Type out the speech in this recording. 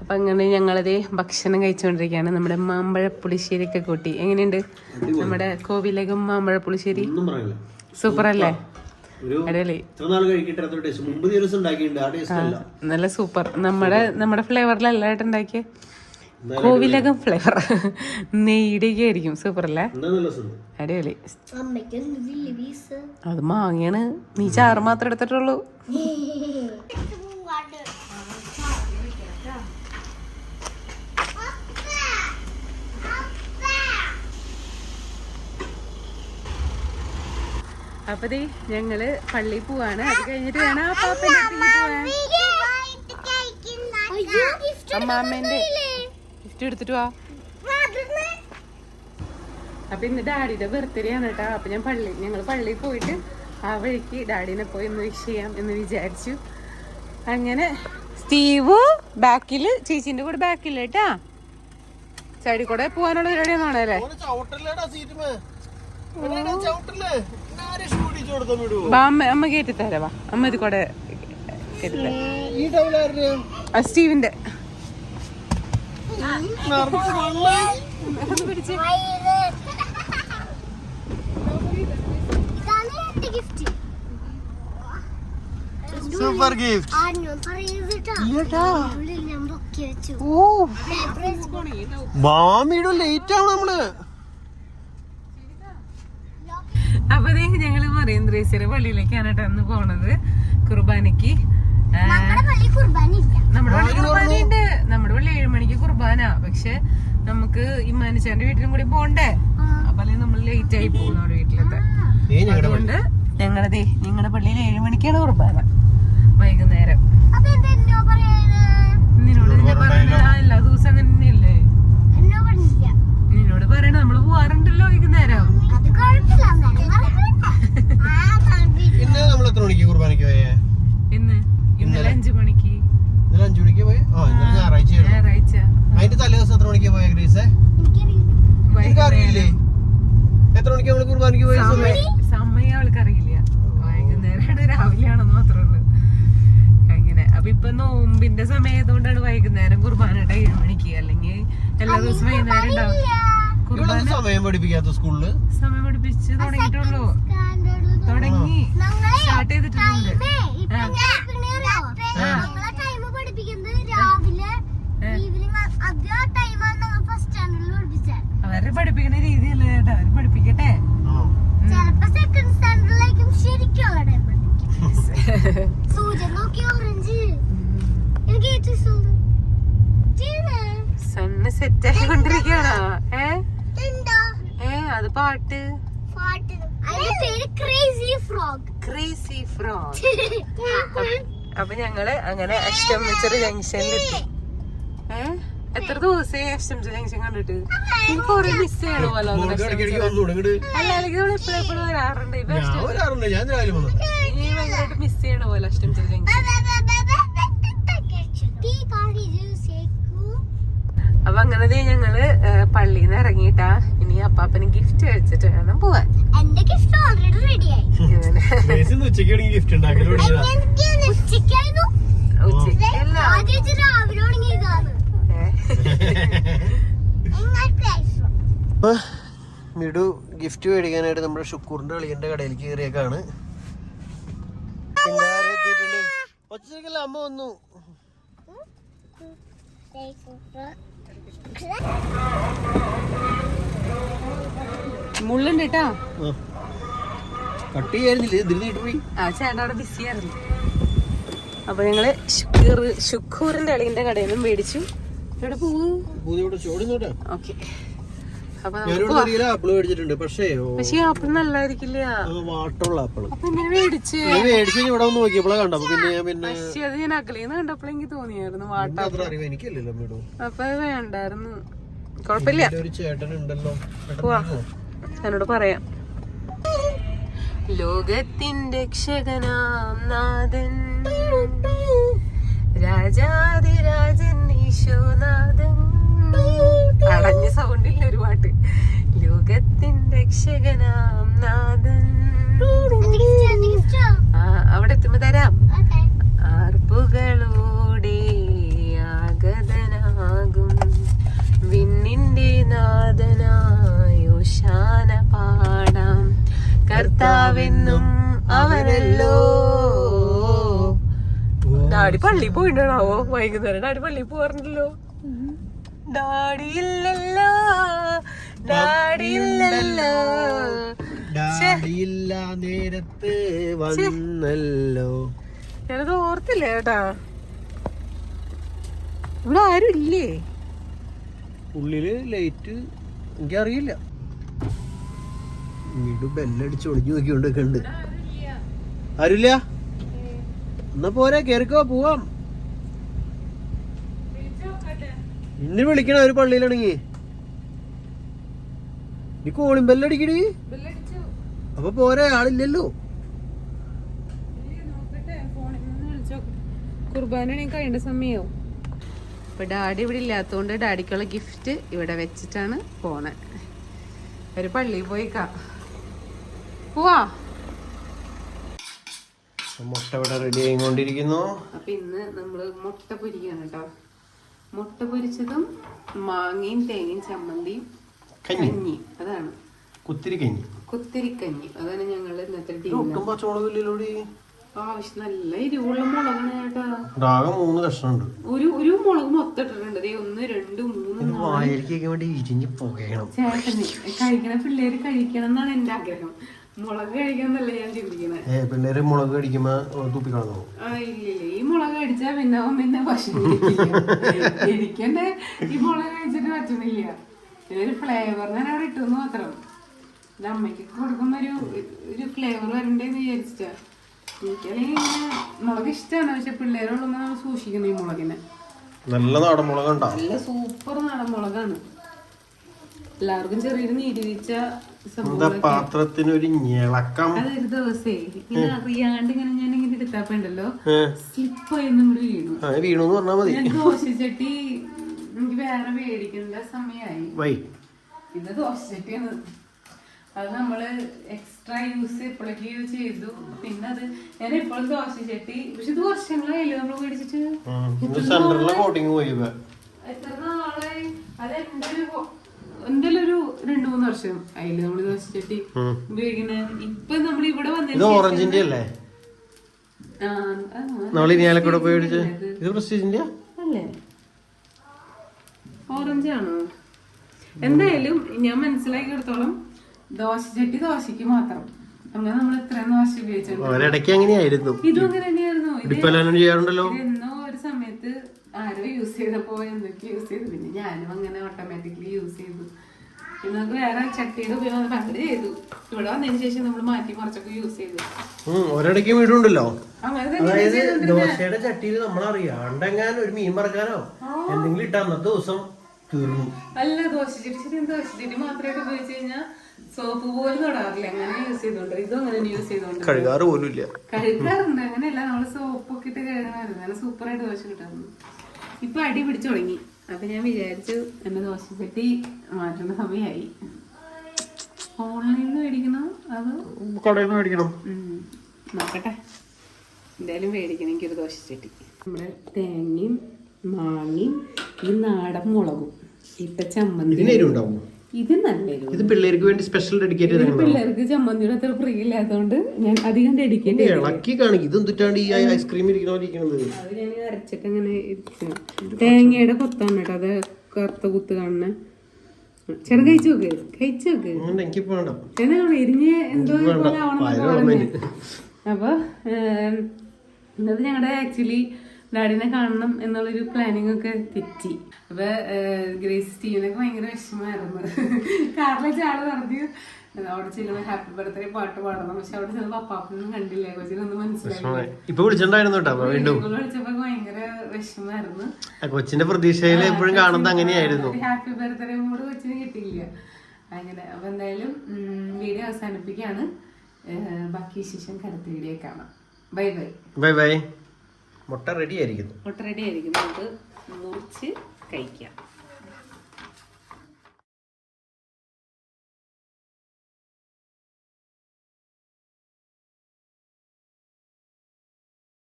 അപ്പൊ അങ്ങനെ ഞങ്ങളത് ഭക്ഷണം കഴിച്ചുകൊണ്ടിരിക്കുകയാണ്. നമ്മുടെ മാമ്പഴ പുളിശ്ശേരി ഒക്കെ കൂട്ടി. എങ്ങനെയുണ്ട് നമ്മുടെ കോവിലകം മാമ്പഴ പുളിശ്ശേരി? സൂപ്പർ അല്ലേ? അടിപൊളി, നല്ല സൂപ്പർ. നമ്മുടെ ഫ്ലേവറിലല്ല ഏട്ടാ ഉണ്ടാക്കിയ, കോവിലകം ഫ്ലേവർ നെയ്യുടെ ഒക്കെ ആയിരിക്കും. സൂപ്പർ അല്ലേ? അടിപൊളി. അത് മാങ്ങയാണ്, നീ ചാറ് മാത്രം എടുത്തിട്ടുള്ളൂ. അപ്പൊ ഞങ്ങള് പള്ളിയിൽ പോവാണ്. അത് കഴിഞ്ഞിട്ട് വേണം ആ പാപ്പന്റെ അമ്മാമ്മേന്റെ ഗിഫ്റ്റ് എടുത്തിട്ട് പോവാ. അപ്പൊ ഇന്ന് ഡാഡിയുടെ ബർത്ത്ഡേ ആണ് കേട്ടോ. അപ്പൊ ഞങ്ങൾ പള്ളിയിൽ പോയിട്ട് ആ വഴിക്ക് ഡാഡിനെ പോയി ഒന്ന് വിഷ് ചെയ്യാം എന്ന് വിചാരിച്ചു. അങ്ങനെ സ്റ്റീവ് ബാക്കില്, ചേച്ചിന്റെ കൂടെ ബാക്കില് കേട്ടാ. സൈഡിൽ കൂടെ പോവാനുള്ള പരിപാടിയൊന്നും അല്ലേ? അമ്മ കയറ്റി തരാ. അമ്മ ഇത് കൂടെ സ്റ്റീവിന്റെ സൂപ്പർ ഗിഫ്റ്റ്. മാമിയുടെ ലേറ്റ് ആണ് നമ്മള്. അപ്പൊ ഞങ്ങള് മറിയന്ത്രേശ്വര പള്ളിയിലേക്കാണ് കേട്ടോ അന്ന് പോണത് കുർബാനക്ക്. നമ്മുടെ പള്ളി കുർബാനയുണ്ട്. നമ്മുടെ പള്ളി 7 മണിക്ക് കുർബാന. പക്ഷെ നമുക്ക് ഇമ്മാനുച്ചാന്റെ വീട്ടിലും കൂടി പോണ്ടേ. അപ്പൊ അല്ലെങ്കിൽ നമ്മൾ ലേറ്റ് ആയി പോകും നമ്മുടെ വീട്ടിലത്തെ. അതുകൊണ്ട് നിങ്ങളുടെ പള്ളിയിൽ 7 മണിക്കാണ് കുർബാന വൈകുന്നേരം. നിന്നോട് ഞാൻ പറയുന്നത് എല്ലാ ദിവസം അങ്ങനെ തന്നെയല്ലേ? നിന്നോട് പറയണ നമ്മള് പോവാറുണ്ടല്ലോ വൈകുന്നേരം. ഇന്നലെ 5 മണിക്ക്. ഞായറാഴ്ച. അതിന്റെ തലേദിവസം എത്ര മണിക്ക് പോയ ഗ്രീസേ? എത്ര മണിക്ക് നമ്മള് കുർബാനക്ക് പോയ സമയം അവൾക്ക് അറിയില്ല. വൈകുന്നേരമാണ് രാവിലെയാണെന്ന് മാത്രമേ ഉള്ളൂ. അങ്ങനെ അപ്പൊ ഇപ്പൊ നോമ്പിന്റെ സമയത്തുകൊണ്ടാണ് വൈകുന്നേരം കുർബാന 7 മണിക്ക്. അല്ലെങ്കിൽ എല്ലാ ദിവസവും വൈകുന്നേരം ഉണ്ടാവും കുർബാന. സമയം പഠിപ്പിക്കാത്ത സ്കൂളില് സമയം പഠിപ്പിച്ച് തുടങ്ങിയിട്ടുള്ളൂ. തുടങ്ങി സ്റ്റാർട്ട് ചെയ്തിട്ടുണ്ട്. അവരെ പഠിപ്പിക്കുന്ന രീതിയല്ല ചേട്ടാ, അവര് പഠിപ്പിക്കട്ടെ. Sun set ആയിക്കൊണ്ടിരിക്കണോ? അത് പാട്ട് ക്രേസി ഫ്രോഗ്. അപ്പൊ ഞങ്ങള് അങ്ങനെ അഷ്ടമിച്ചർ ജംഗ്ഷനിലെത്തി. എത്ര ദിവസമായി അഷ്ടമിച്ചർ ജംഗ്ഷൻ കണ്ടിട്ട്? എനിക്ക് കുറെ മിസ് ചെയ്യണ പോലെ. അല്ല, അല്ലെങ്കിൽ എപ്പോഴും വരാറുണ്ട്. ഇനി ഭയങ്കരമായിട്ട് മിസ് ചെയ്യണ പോലെ അഷ്ടമിച്ചർ ജംഗ്ഷൻ. അപ്പൊ അങ്ങനെ ഞങ്ങള് പള്ളിന്ന് ഇറങ്ങിയിട്ടാ. ഇനി അപ്പാപ്പന് ഗിഫ്റ്റ് കഴിച്ചിട്ട് വേണം പോവാൻ. എന്റെ ഗിഫ്റ്റ് ഓൾറെഡി റെഡിയായി. മിഡു ഗിഫ്റ്റ് മേടിക്കാനായിട്ട് നമ്മുടെ ഷുക്കൂറിന്റെ കളിയന്റെ കടയിലേക്ക് കയറിയേക്കാണ്. ഒച്ചക്കല്ല, അമ്മ വന്നു. മുള്ളുണ്ട് കേട്ടാ. കട്ട് ചെയ്യായിരുന്നില്ലേ? ചേട്ടാ അവിടെ ബിസി ആയിരുന്നു. അപ്പൊ ഞങ്ങള് ഷുക്കൂറിന്റെ അളിയന്റെ കടയിൽ നിന്നും മേടിച്ചു. ഇവിടെ പോവും. ഓക്കെ. പക്ഷേ ആപ്പിൾ നല്ലായിരിക്കില്ല. ഇവിടെ ഒന്ന് നോക്കിയപ്പോഴാ കണ്ടപ്പോ പിന്നെ അത് ഞാൻ അകലേന്ന് കണ്ടപ്പോൾ എനിക്ക് തോന്നിയായിരുന്നു വാട്ട. അപ്പൊ വേണ്ടായിരുന്നു. കൊഴപ്പില്ല, എന്നോട് പറയാം. ലോകത്തിന്റെ രക്ഷകനാം നാഥൻ രാജാതിരാജൻ ഈശോനാഥൻ. അടഞ്ഞ സൗണ്ടില്ല ഒരു പാട്ട്. ലോകത്തിന്റെ രക്ഷകനാം നാഥൻ. അവിടെ എത്തുമ്പോ തരാം. ആർപ്പുകളോ വന്നല്ലോ. ഡാഡി പള്ളി പോയിട്ടാണാവോ? വൈകുന്നേരം ഡാഡി പള്ളി പോവാറുണ്ടല്ലോ. ഡാഡി ഇല്ലല്ലോ, ഡാഡി ഇല്ലല്ലോ. ഡാഡിയില്ല നേരത്ത് വന്നല്ലോ. ഞാനത് ഓർത്തില്ല കേട്ടാ. ഇവിടെ ആരും ഇല്ലേ? ഉള്ളില് ലൈറ്റ് എനിക്കറിയില്ല. വീട് ബെല്ലടിച്ച് ഒളിഞ്ഞു നോക്കിക്കൊണ്ടൊക്കെയുണ്ട്. ആരുമില്ല? എന്നാ പോരെ, കേറിക്കോ, പോവാം. ഇന്ന് വിളിക്കണ ഒരു പള്ളിയിലാണെങ്കി നീ കോളിംഗ് ബെല്ലടിക്കടി. അപ്പൊ പോരെ, ആളില്ലല്ലോ. കുർബാന കഴിയേണ്ട സമയവും. ഇപ്പൊ ഡാഡി ഇവിടെ ഇല്ലാത്തോണ്ട് ഡാഡിക്കുള്ള ഗിഫ്റ്റ് ഇവിടെ വെച്ചിട്ടാണ് പോണെ. ഒരു പള്ളിയിൽ പോയിക്കാ പോവാ. മുട്ട ഇവിടെ റെഡി ആയിക്കൊണ്ടിരിക്കുന്നു. അപ്പൊ ഇന്ന് നമ്മള് മുട്ട പൊരിക്കാണ് കേട്ടോ. മുട്ട പൊരിച്ചതും മാങ്ങയും തേങ്ങയും ചമ്മന്തിയും കഞ്ഞി. അതാണ് കുത്തിരിക്കഞ്ഞി. അതാണ് ഞങ്ങള് ഇന്നത്തെ ആവശ്യം. നല്ല എരിവുള്ള മുളകാണ് കേട്ടാ. 3 കഷ്ണമുണ്ട്. ഒരു മുളക് മൊത്തം ഇട്ടിട്ടുണ്ട്. 1 2 3 ചേട്ടന് കഴിക്കണ പിള്ളേര് കഴിക്കണം എന്നാണ് എന്റെ ആഗ്രഹം. മുളക് കഴിക്കാന്നല്ല ഞാൻ ചിന്തിക്കണേ. പിള്ളേര് മുളക് കടിക്കുമ്പോ തുപ്പിക്കളഞ്ഞു. ഇല്ലില്ല, ഈ മുളക് കഴിച്ചാ പിന്നെ ഭക്ഷണം എനിക്കെന്റെ ഈ മുളക് കഴിച്ചിട്ട് പറ്റുന്നില്ല. ഇതൊരു ഫ്ലേവറിന് ഞാൻ അവിടെ ഇട്ടെന്ന് മാത്രം. ഇത് അമ്മയ്ക്ക് കൊടുക്കുമ്പോ ഒരു ഫ്ലേവർ വരണ്ടേന്ന് വിചാരിച്ചിട്ടാ. എനിക്കല്ലെങ്കിൽ ഇങ്ങനെ മുളക് ഇഷ്ടമാണ്. പക്ഷെ പിള്ളേരുള്ളൂ നമ്മൾ സൂക്ഷിക്കണം ഈ മുളകിനെ. നല്ല നാടൻ മുളകുണ്ടോ? നല്ല സൂപ്പർ നാടൻ മുളകാണ്. എല്ലാവർക്കും ചെറിയൊരു നീരുവീഴ്ച പാത്രത്തിന് ഒരു ഞെളക്കം. അതൊരു ദിവസേ ഇങ്ങനെ അറിയാണ്ട് ഞാൻ ഇങ്ങനെ എടുത്താപ്പുണ്ടല്ലോ, സ്ലിപ്പായി നമ്മൾ വീണു പറഞ്ഞാ മതി. ദോശച്ചട്ടി എനിക്ക് വേറെ മേടിക്കേണ്ട സമയമായി. ഇത് ദോശച്ചട്ടിയാണ്. അത് നമ്മള് എക്സ്ട്രാ എപ്പോഴൊക്കെ യൂസ് ചെയ്തു. പിന്നെ അത് ഞാൻ എപ്പോഴും ദോശച്ചട്ടി, പക്ഷെ ഇത് വർഷങ്ങളായില്ലേ നമ്മൾ മേടിച്ചിട്ട്. എത്ര നാളായി? അത് എന്റെ ഒരു 2-3 വർഷം ആയില്ലേ നമ്മള് ദോശച്ചട്ടി ഉപയോഗിക്കണേ. ഇപ്പൊ നമ്മൾ ഇവിടെ വന്നിട്ട് ഓറഞ്ചിന്റെ അല്ലേ? അല്ലേ, ഓറഞ്ച് ആണോ? എന്തായാലും ഞാൻ മനസ്സിലാക്കിയെടുത്തോളം ദോശച്ചട്ടി ദോശക്ക് മാത്രം. അങ്ങനെ നമ്മൾ ഇത്രയും ദോശ ഉപയോഗിച്ചിട്ടുണ്ട്. അങ്ങനെയായിരുന്നു. ഇതും അങ്ങനെ തന്നെയായിരുന്നു. എന്നോ ഒരു സമയത്ത് ആരോ യൂസ് ചെയ്തപ്പോ എന്തൊക്കെ യൂസ് ചെയ്തു. പിന്നെ ഞാനും അങ്ങനെ ഓട്ടോമാറ്റിക്കലി യൂസ് ചെയ്തു. പിന്നെ നമുക്ക് വേറെ ചട്ടിയുടെ ഉപയോഗം പണ്ട് ചെയ്തു. ഇവിടെ വന്നതിന് ശേഷം നമ്മൾ മാറ്റി മറിച്ചൊക്കെ യൂസ് ചെയ്തു. ഒരിടയ്ക്ക് വീടുണ്ടല്ലോ. അതായത് ദോശയുടെ ചട്ടിയിൽ നമ്മളറിയാണ്ടെങ്ങാൻ ഒരു മീൻ പറക്കാനോ എന്തെങ്കിലും ഇട്ടാ അന്നത്തെ ദിവസം തീർന്നു. അല്ല, ദോശച്ചട്ടി മാത്രമായിട്ട് ഉപയോഗിച്ച് കഴിഞ്ഞാൽ സോപ്പ് പോലും തൊടാറില്ല. അങ്ങനെ യൂസ് ചെയ്തോണ്ട് ഇതും അങ്ങനെ യൂസ് ചെയ്തോണ്ട് കഴുകാറ് പോലും ഇല്ല. കഴുകാറുണ്ട്. അങ്ങനെയല്ല, നമ്മള് സോപ്പൊക്കെ ഇട്ട് കഴുകാറുണ്ട്. അങ്ങനെ സൂപ്പറായിട്ട് ദോശ കിട്ടാറുണ്ട്. ഇപ്പൊ അടി പിടിച്ചു തുടങ്ങി. അപ്പൊ ഞാൻ വിചാരിച്ചു എന്റെ ദോശച്ചട്ടി മാറ്റേണ്ട സമയമായി. ഓൺലൈനിൽ നിന്ന് മേടിക്കണോ അതോ കടയിൽ നിന്ന് മേടിക്കണം? നോക്കട്ടെ, എന്തായാലും മേടിക്കണം എനിക്കൊരു ദോശച്ചട്ടി. നമ്മുടെ തേങ്ങയും മാങ്ങയും ഈ നാടൻ മുളകും ഇട്ട ചമ്മന്തി. ഇത് നല്ലൊരു, ഇത് പിള്ളേർക്ക് വേണ്ടി സ്പെഷ്യൽ ഡെഡിക്കേറ്റ് ചെയ്ത. പിള്ളേർക്ക് ചമ്മന്തിയുടെ അത്ര പ്രിയ ഇല്ലാത്തതുകൊണ്ട് ഞാൻ അധികം ഡെഡിക്കേറ്റ് ഇതെന്തുട്ടാണ് ഈ ഐസ്ക്രീം ഇരിക്കണത്. അത് ഞാൻ അരച്ചിട്ട് അങ്ങനെ ഇരിക്കുന്നു. തേങ്ങയുടെ കൊത്താണ് കേട്ടോ, അത് കറുത്ത കുത്ത് കാണുന്ന. ചേട്ടൻ കഴിച്ചു നോക്ക്, എരിഞ്ഞ് എന്തോ പോലെ ആവണം. അപ്പൊ ഇന്നത് ഞങ്ങളുടെ ആക്ച്വലി ഡാഡിനെ കാണണം എന്നുള്ളൊരു പ്ലാനിങ് ഒക്കെ തെറ്റി. അപ്പൊ ഗ്രേസ് സ്റ്റീവനൊക്കെ ഭയങ്കര വിഷമമായിരുന്നു. കാറിലെ ചാള് പറഞ്ഞു അവിടെ ചെല്ലുമ്പോ ഹാപ്പി ബർത്ത്ഡേ പാട്ട് പാടണം. പക്ഷെ അവിടെ ചെന്നപ്പോ അപ്പാപ്പൊന്നും കണ്ടില്ല, കൊച്ചിനൊന്നും മനസ്സിലായി. വിളിച്ചപ്പോ ഭയങ്കര വിഷമായിരുന്നു. കൊച്ചിന്റെ പ്രതീക്ഷയില് എപ്പോഴും കാണുന്നത് അങ്ങനെയായിരുന്നു. ഹാപ്പി ബർത്ത്ഡേ മൂഡ് കൊച്ചിന് കിട്ടിയില്ല. അങ്ങനെ അപ്പൊ എന്തായാലും വീഡിയോ അവസാനിപ്പിക്കുകയാണ്. ബാക്കി വിശേഷം കടുത്ത വീഡിയോ കാണാം. Bye bye. Bye bye. മുട്ട റെഡി ആയിരിക്കുന്നു. നമുക്ക് മുറിച്ച് കഴിക്കാം.